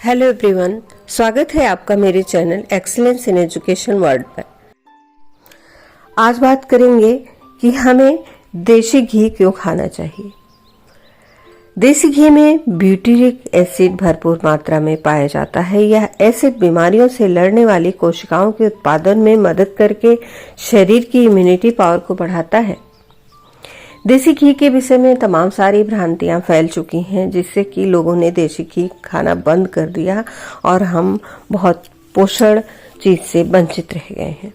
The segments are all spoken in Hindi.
हेलो एवरीवन, स्वागत है आपका मेरे channel excellence in education world पर। आज बात करेंगे कि हमें देसी घी क्यों खाना चाहिए। देसी घी में ब्यूटीरिक एसिड भरपूर मात्रा में पाया जाता है। यह एसिड बीमारियों से लड़ने वाली कोशिकाओं के उत्पादन में मदद करके शरीर की इम्यूनिटी पावर को बढ़ाता है। देसी घी के विषय में तमाम सारी भ्रांतियां फैल चुकी हैं, जिससे कि लोगों ने देसी घी खाना बंद कर दिया और हम बहुत पोषण चीज से वंचित रह गए हैं।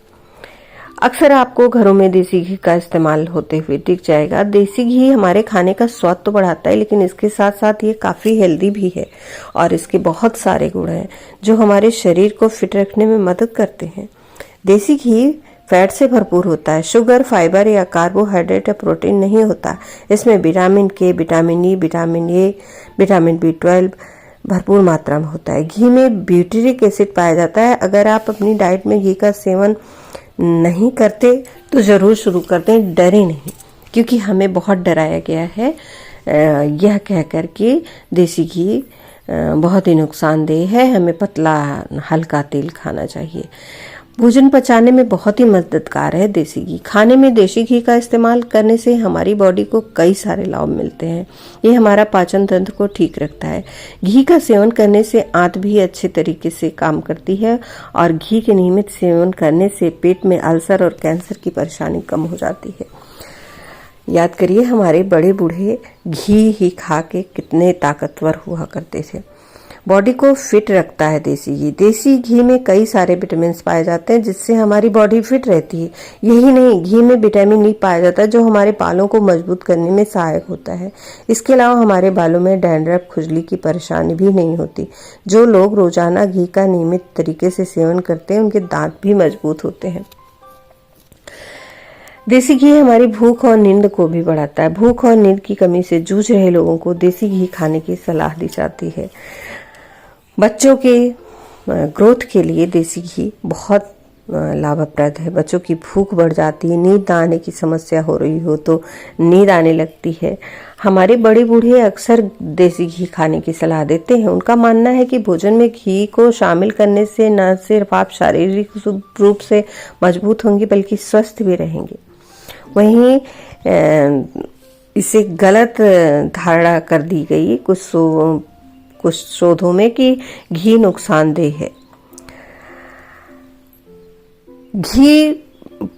अक्सर आपको घरों में देसी घी का इस्तेमाल होते हुए दिख जाएगा। देसी घी हमारे खाने का स्वाद तो बढ़ाता है, लेकिन इसके साथ साथ ये काफी हेल्दी भी है और इसके बहुत सारे गुण हैं जो हमारे शरीर को फिट रखने में मदद करते हैं। देसी घी फैट से भरपूर होता है। शुगर, फाइबर या कार्बोहाइड्रेट या प्रोटीन नहीं होता। इसमें विटामिन के, vitamin E, vitamin A, vitamin B12 भरपूर मात्रा में होता है। घी में ब्यूटीरिक एसिड पाया जाता है। अगर आप अपनी डाइट में घी का सेवन नहीं करते तो जरूर शुरू कर दें, डरे नहीं, क्योंकि हमें बहुत डराया गया है यह कहकर कि देसी घी बहुत ही नुकसानदेह है, हमें पतला हल्का तेल खाना चाहिए। भोजन पचाने में बहुत ही मददगार है देसी घी। खाने में देसी घी का इस्तेमाल करने से हमारी बॉडी को कई सारे लाभ मिलते हैं। ये हमारा पाचन तंत्र को ठीक रखता है। घी का सेवन करने से आंत भी अच्छे तरीके से काम करती है और घी के नियमित सेवन करने से पेट में अल्सर और कैंसर की परेशानी कम हो जाती है। याद करिए, हमारे बड़े बूढ़े घी ही खा के कितने ताकतवर हुआ करते थे। बॉडी को फिट रखता है देसी घी। देसी घी में कई सारे विटामिन पाए जाते हैं, जिससे हमारी बॉडी फिट रहती है। यही नहीं, घी में विटामिन ई पाया जाता है जो हमारे बालों को मजबूत करने में सहायक होता है। इसके अलावा हमारे बालों में डैंड्रफ, खुजली की परेशानी भी नहीं होती। जो लोग रोजाना घी का नियमित तरीके से सेवन करते हैं, उनके दांत भी मजबूत होते हैं। देसी घी हमारी भूख और नींद को भी बढ़ाता है। भूख और नींद की कमी से जूझ रहे लोगों को देसी घी खाने की सलाह दी जाती है। बच्चों के ग्रोथ के लिए देसी घी बहुत लाभप्रद है। बच्चों की भूख बढ़ जाती है, नींद आने की समस्या हो रही हो तो नींद आने लगती है। हमारे बड़े बूढ़े अक्सर देसी घी खाने की सलाह देते हैं। उनका मानना है कि भोजन में घी को शामिल करने से न सिर्फ आप शारीरिक रूप से मजबूत होंगे बल्कि स्वस्थ भी रहेंगे। वहीं इसे गलत धारणा कर दी गई कुछ शोधों में कि घी नुकसानदेह है। घी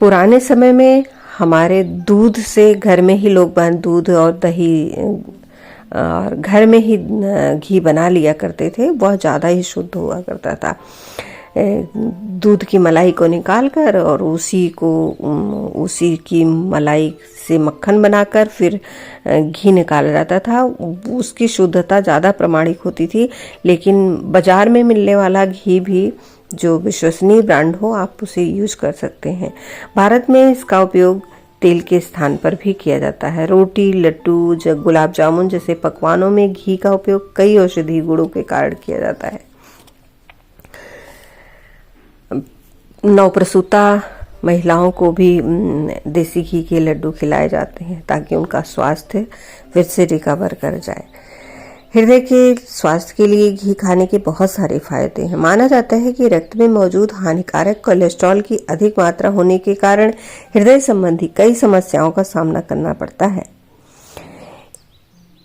पुराने समय में हमारे दूध से घर में ही लोग दूध और दही और घर में ही घी बना लिया करते थे। बहुत ज़्यादा ही शुद्ध हुआ करता था। दूध की मलाई को निकालकर और उसी की मलाई से मक्खन बनाकर फिर घी निकाला जाता था। उसकी शुद्धता ज़्यादा प्रमाणिक होती थी। लेकिन बाजार में मिलने वाला घी भी जो विश्वसनीय ब्रांड हो, आप उसे यूज कर सकते हैं। भारत में इसका उपयोग तेल के स्थान पर भी किया जाता है। रोटी, लड्डू, गुलाब जामुन जैसे पकवानों में घी का उपयोग कई औषधीय गुणों के कारण किया जाता है। नवप्रसूता महिलाओं को भी देसी घी के लड्डू खिलाए जाते हैं ताकि उनका स्वास्थ्य फिर से रिकवर कर जाए। हृदय के स्वास्थ्य के लिए घी खाने के बहुत सारे फायदे हैं। माना जाता है कि रक्त में मौजूद हानिकारक कोलेस्ट्रॉल की अधिक मात्रा होने के कारण हृदय संबंधी कई समस्याओं का सामना करना पड़ता है।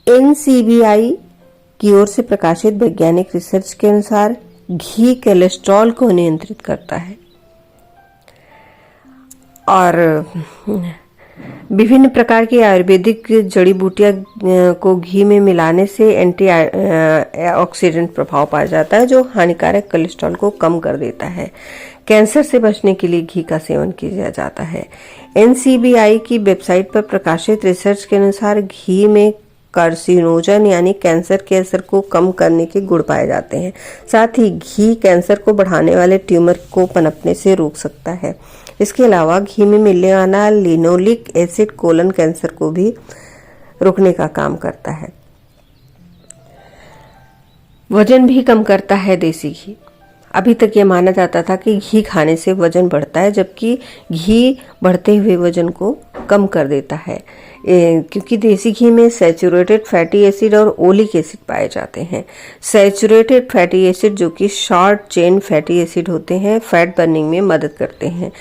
NCBI की ओर से प्रकाशित वैज्ञानिक रिसर्च के अनुसार घी कोलेस्ट्रॉल को नियंत्रित करता है और विभिन्न प्रकार की आयुर्वेदिक जड़ी बूटियां को घी में मिलाने से एंटीऑक्सीडेंट प्रभाव पाया जाता है जो हानिकारक कोलेस्ट्रॉल को कम कर देता है। कैंसर से बचने के लिए घी का सेवन किया जाता है। NCBI की वेबसाइट पर प्रकाशित रिसर्च के अनुसार घी में कार्सिनोजन यानी कैंसर के असर को कम करने के गुण पाए जाते हैं। साथ ही घी कैंसर को बढ़ाने वाले ट्यूमर को पनपने से रोक सकता है। इसके अलावा घी में मिलने वाला लिनोलिक एसिड कोलन कैंसर को भी रोकने का काम करता है। वजन भी कम करता है देसी घी। अभी तक ये माना जाता था कि घी खाने से वजन बढ़ता है, जबकि घी बढ़ते हुए वजन को कम कर देता है, क्योंकि देसी घी में सैचुरेटेड फैटी एसिड और ओलिक एसिड पाए जाते हैं। सैचुरेटेड फैटी एसिड जो कि शॉर्ट चेन फैटी एसिड होते हैं, फैट बर्निंग में मदद करते हैं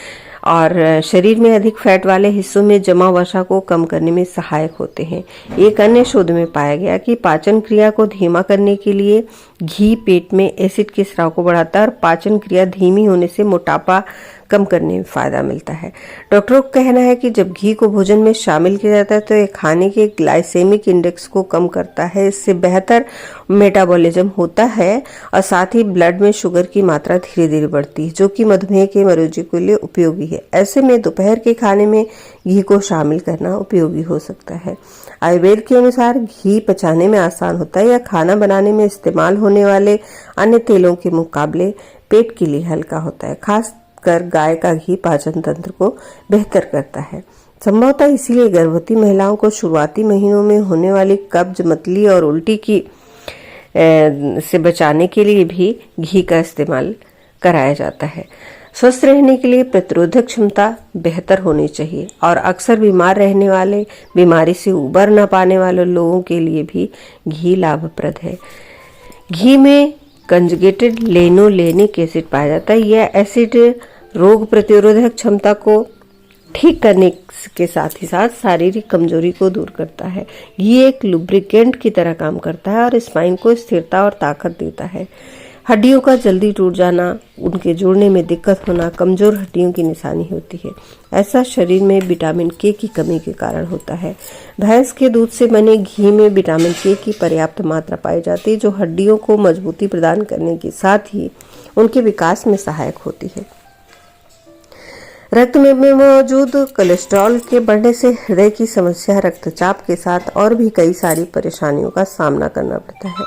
और शरीर में अधिक फैट वाले हिस्सों में जमा वसा को कम करने में सहायक होते हैं। एक अन्य शोध में पाया गया कि पाचन क्रिया को धीमा करने के लिए घी पेट में एसिड के स्राव को बढ़ाता है और पाचन क्रिया धीमी होने से मोटापा कम करने में फायदा मिलता है। डॉक्टरों का कहना है कि जब घी को भोजन में शामिल किया जाता है तो यह खाने के ग्लाइसेमिक इंडेक्स को कम करता है, इससे बेहतर मेटाबॉलिज्म होता है और साथ ही ब्लड में शुगर की मात्रा धीरे धीरे बढ़ती है, जो कि मधुमेह के मरीजों के लिए उपयोगी है। ऐसे में दोपहर के खाने में घी को शामिल करना उपयोगी हो सकता है। आयुर्वेद के अनुसार घी पचाने में आसान होता है या खाना बनाने में इस्तेमाल होने वाले अन्य तेलों के मुकाबले पेट के लिए हल्का होता है। खास कर गाय का घी पाचन तंत्र को बेहतर करता है। संभवतः इसीलिए गर्भवती महिलाओं को शुरुआती महीनों में होने वाली कब्ज, मतली और उल्टी की से बचाने के लिए भी घी का इस्तेमाल कराया जाता है। स्वस्थ रहने के लिए प्रतिरोधक क्षमता बेहतर होनी चाहिए और अक्सर बीमार रहने वाले, बीमारी से उबर न पाने वाले लोगों के लिए भी घी लाभप्रद है। घी में कंजुगेटेड लेनोलेनिक एसिड पाया जाता है। यह एसिड रोग प्रतिरोधक क्षमता को ठीक करने के साथ ही साथ शारीरिक कमजोरी को दूर करता है। ये एक लुब्रिकेंट की तरह काम करता है और स्पाइन को स्थिरता और ताकत देता है। हड्डियों का जल्दी टूट जाना, उनके जोड़ने में दिक्कत होना कमजोर हड्डियों की निशानी होती है। ऐसा शरीर में विटामिन के की कमी के कारण होता है। भैंस के दूध से बने घी में विटामिन के की पर्याप्त मात्रा पाई जाती है, जो हड्डियों को मजबूती प्रदान करने के साथ ही उनके विकास में सहायक होती है। रक्त में मौजूद कोलेस्ट्रॉल के बढ़ने से हृदय की समस्या, रक्तचाप के साथ और भी कई सारी परेशानियों का सामना करना पड़ता है।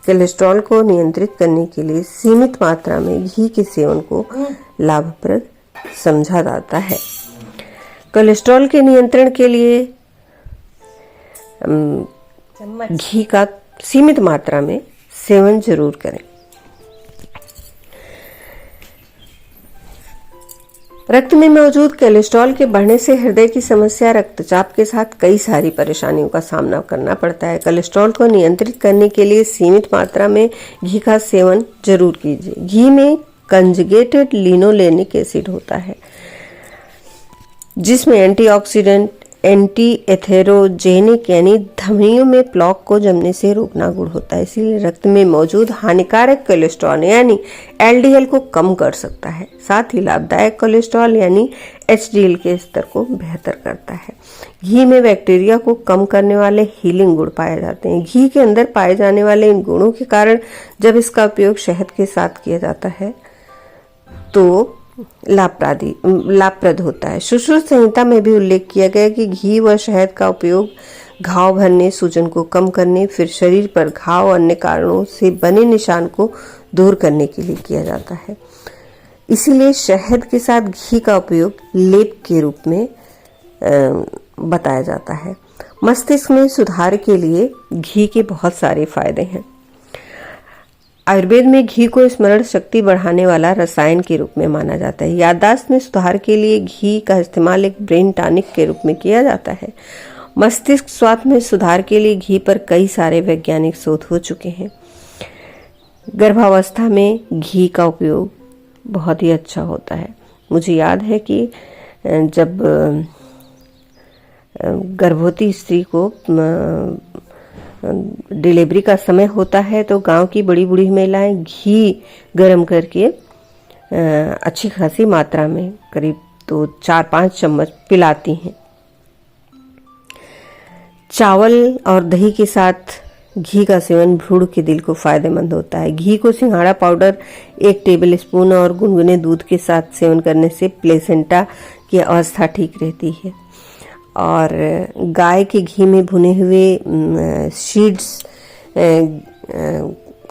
कोलेस्ट्रॉल को नियंत्रित करने के लिए सीमित मात्रा में घी के सेवन को लाभप्रद समझा जाता है। कोलेस्ट्रॉल के नियंत्रण के लिए घी का सीमित मात्रा में सेवन जरूर करें। रक्त में मौजूद कोलेस्ट्रॉल के बढ़ने से हृदय की समस्या, रक्तचाप के साथ कई सारी परेशानियों का सामना करना पड़ता है। कोलेस्ट्रॉल को नियंत्रित करने के लिए सीमित मात्रा में घी का सेवन जरूर कीजिए। घी में कंजुगेटेड लिनोलेनिक एसिड होता है, जिसमें एंटीऑक्सीडेंट, एंटी एथेरोजेनिक यानी धमनियों में प्लॉक को जमने से रोकना गुण होता है। इसीलिए रक्त में मौजूद हानिकारक कोलेस्ट्रॉल यानी एलडीएल को कम कर सकता है। साथ ही लाभदायक कोलेस्ट्रॉल यानी एचडीएल के स्तर को बेहतर करता है। घी में बैक्टीरिया को कम करने वाले हीलिंग गुण पाए जाते हैं। घी के अंदर पाए जाने वाले इन गुणों के कारण जब इसका उपयोग शहद के साथ किया जाता है तो लाभप्रद होता है। सुश्रुत संहिता में भी उल्लेख किया गया कि घी व शहद का उपयोग घाव भरने, सूजन को कम करने, फिर शरीर पर घाव और अन्य कारणों से बने निशान को दूर करने के लिए किया जाता है। इसीलिए शहद के साथ घी का उपयोग लेप के रूप में बताया जाता है। मस्तिष्क में सुधार के लिए घी के बहुत सारे फायदे हैं। आयुर्वेद में घी को स्मरण शक्ति बढ़ाने वाला रसायन के रूप में माना जाता है। याददाश्त में सुधार के लिए घी का इस्तेमाल एक ब्रेन टॉनिक के रूप में किया जाता है। मस्तिष्क स्वास्थ्य में सुधार के लिए घी पर कई सारे वैज्ञानिक शोध हो चुके हैं। गर्भावस्था में घी का उपयोग बहुत ही अच्छा होता है। मुझे याद है कि जब गर्भवती स्त्री को डिलीवरी का समय होता है तो गांव की बड़ी बूढ़ी महिलाएं घी गर्म करके अच्छी खासी मात्रा में करीब तो 4-5 चम्मच पिलाती हैं। चावल और दही के साथ घी का सेवन भ्रूण के दिल को फायदेमंद होता है। घी को सिंघाड़ा पाउडर 1 टेबल स्पून और गुनगुने दूध के साथ सेवन करने से प्लेसेंटा की अवस्था ठीक रहती है। और गाय के घी में भुने हुए सीड्स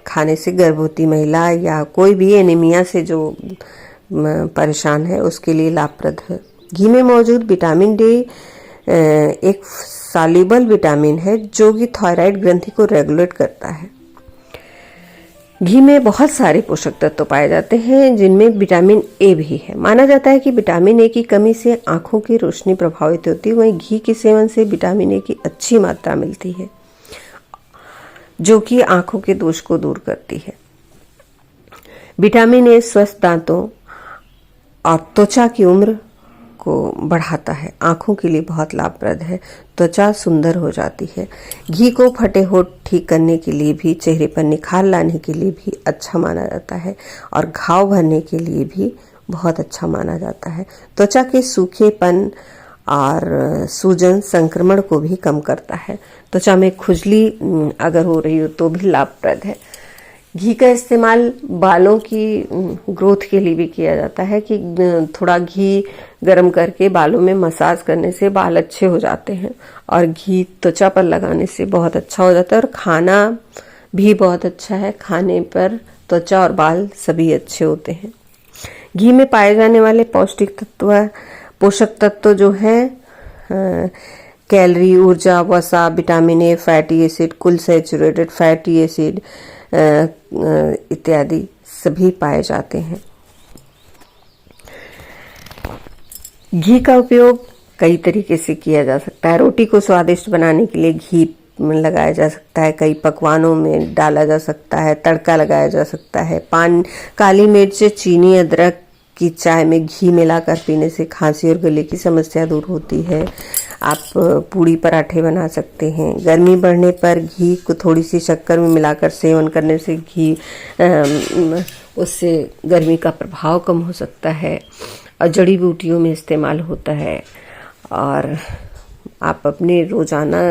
खाने से गर्भवती महिला या कोई भी एनीमिया से जो परेशान है उसके लिए लाभप्रद है। घी में मौजूद विटामिन डी एक सॉल्युबल विटामिन है जो कि थायराइड ग्रंथि को रेगुलेट करता है। घी में बहुत सारे पोषक तत्व पाए जाते हैं जिनमें विटामिन ए भी है। माना जाता है कि विटामिन ए की कमी से आंखों की रोशनी प्रभावित होती है। वहीं घी के सेवन से विटामिन ए की अच्छी मात्रा मिलती है जो कि आंखों के दोष को दूर करती है। विटामिन ए स्वस्थ दांतों और त्वचा की उम्र को बढ़ाता है। आंखों के लिए बहुत लाभप्रद है। त्वचा सुंदर हो जाती है। घी को फटे होंठ ठीक करने के लिए भी, चेहरे पर निखार लाने के लिए भी अच्छा माना जाता है और घाव भरने के लिए भी बहुत अच्छा माना जाता है। त्वचा के सूखेपन और सूजन संक्रमण को भी कम करता है। त्वचा में खुजली अगर हो रही हो तो भी लाभप्रद है। घी का इस्तेमाल बालों की ग्रोथ के लिए भी किया जाता है कि थोड़ा घी गरम करके बालों में मसाज करने से बाल अच्छे हो जाते हैं और घी त्वचा पर लगाने से बहुत अच्छा हो जाता है। और खाना भी बहुत अच्छा है। खाने पर त्वचा और बाल सभी अच्छे होते हैं। घी में पाए जाने वाले पोषक तत्व जो है कैलोरी, ऊर्जा, वसा, विटामिन ए, फैटी एसिड, कुल सैचुरेटेड फैटी एसिड इत्यादि सभी पाए जाते हैं। घी का उपयोग कई तरीके से किया जा सकता है। रोटी को स्वादिष्ट बनाने के लिए घी लगाया जा सकता है। कई पकवानों में डाला जा सकता है। तड़का लगाया जा सकता है। काली मिर्च, चीनी, अदरक की चाय में घी मिलाकर पीने से खांसी और गले की समस्या दूर होती है। आप पूड़ी पराठे बना सकते हैं। गर्मी बढ़ने पर घी को थोड़ी सी शक्कर में मिलाकर सेवन करने से उससे गर्मी का प्रभाव कम हो सकता है और जड़ी बूटियों में इस्तेमाल होता है। और आप अपने रोजाना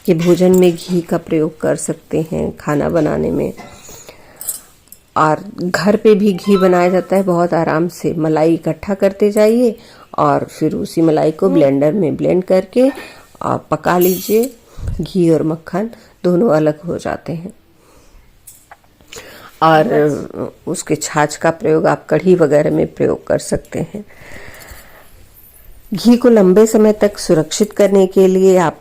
के भोजन में घी का प्रयोग कर सकते हैं खाना बनाने में। और घर पे भी घी बनाया जाता है बहुत आराम से। मलाई इकट्ठा करते जाइए और फिर उसी मलाई को ब्लेंडर में ब्लेंड करके और पका लीजिए। घी और मक्खन दोनों अलग हो जाते हैं। और उसके छाछ का प्रयोग आप कढ़ी वगैरह में प्रयोग कर सकते हैं। घी को लंबे समय तक सुरक्षित करने के लिए आप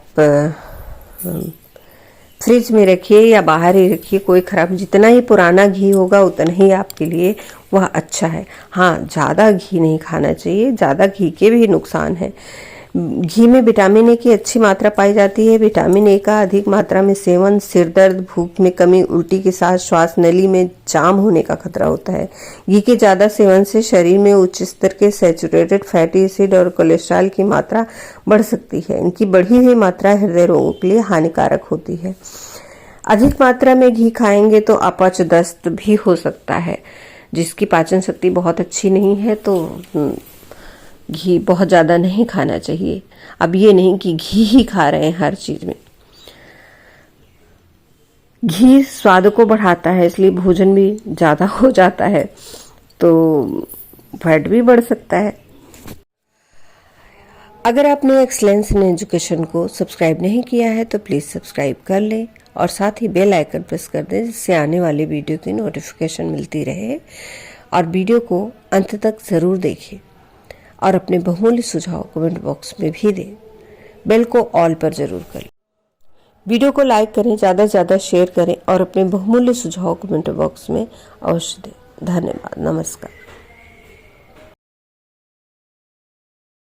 फ्रिज में रखिए या बाहर ही रखिए, कोई खराब, जितना ही पुराना घी होगा उतना ही आपके लिए वह अच्छा है। हाँ, ज़्यादा घी नहीं खाना चाहिए। ज़्यादा घी के भी नुकसान है। घी में विटामिन ए की अच्छी मात्रा पाई जाती है। विटामिन ए का अधिक मात्रा में सेवन सिर दर्द, भूख में कमी, उल्टी के साथ श्वास नली में जाम होने का खतरा होता है। घी के ज़्यादा सेवन से शरीर में उच्च स्तर के सैचुरेटेड फैटी एसिड और कोलेस्ट्रॉल की मात्रा बढ़ सकती है। इनकी बढ़ी हुई मात्रा हृदय रोगों के लिए हानिकारक होती है। अधिक मात्रा में घी खाएंगे तो अपच, दस्त भी हो सकता है। जिसकी पाचन शक्ति बहुत अच्छी नहीं है तो घी बहुत ज़्यादा नहीं खाना चाहिए। अब ये नहीं कि घी ही खा रहे हैं हर चीज़ में। घी स्वाद को बढ़ाता है, इसलिए भोजन भी ज़्यादा हो जाता है तो फैट भी बढ़ सकता है। अगर आपने एक्सीलेंस इन एजुकेशन को सब्सक्राइब नहीं किया है तो प्लीज़ सब्सक्राइब कर लें और साथ ही बेल आइकन प्रेस कर दें जिससे आने वाले वीडियो की नोटिफिकेशन मिलती रहे। और वीडियो को अंत तक ज़रूर देखें और अपने बहुमूल्य सुझाव कमेंट बॉक्स में भी दें। बेल को ऑल पर जरूर करें। वीडियो को लाइक करें, ज़्यादा से ज़्यादा शेयर करें और अपने बहुमूल्य सुझाव कमेंट बॉक्स में अवश्य दें। धन्यवाद। नमस्कार।